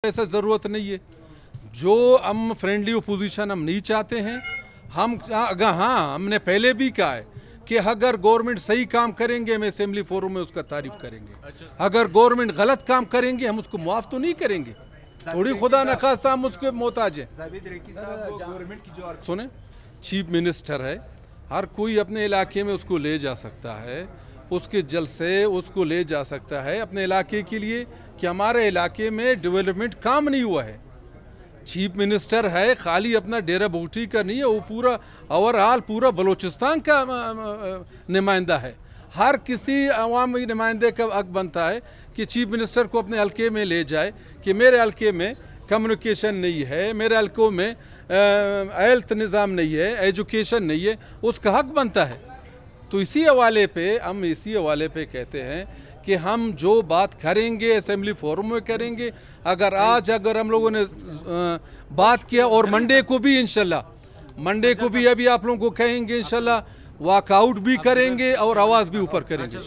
ऐसा ज़रूरत नहीं है। जो हम फ्रेंडली ओपोजिशन हम नहीं चाहते हैं। हम हाँ, हमने पहले भी कहा है कि अगर गवर्नमेंट सही काम करेंगे हम असेंबली फोरम में उसका तारीफ करेंगे। अगर गवर्नमेंट गलत काम करेंगे हम उसको मुआफ तो नहीं करेंगे। थोड़ी खुदा न खास्ता हम उसके मोहताज हैं। सुने, चीफ मिनिस्टर है, हर कोई अपने इलाके में उसको ले जा सकता है, उसके जलसे उसको ले जा सकता है अपने इलाके के लिए कि हमारे इलाके में डेवलपमेंट काम नहीं हुआ है। चीफ मिनिस्टर है, खाली अपना डेरा बूटी का नहीं है, वो पूरा ओवरऑल पूरा बलूचिस्तान का नुमाइंदा है। हर किसी अवामी नुमाइंदे का हक बनता है कि चीफ मिनिस्टर को अपने हल्के में ले जाए कि मेरे हल्के में कम्युनिकेशन नहीं है, मेरे हल्कों में हेल्थ निज़ाम नहीं है, एजुकेशन नहीं है, उसका हक बनता है। तो इसी हवाले पे कहते हैं कि हम जो बात करेंगे असेंबली फोरम में करेंगे। अगर हम लोगों ने बात किया और मंडे को भी अभी आप लोगों को कहेंगे इंशाल्लाह, वॉकआउट भी करेंगे और आवाज़ भी ऊपर करेंगे।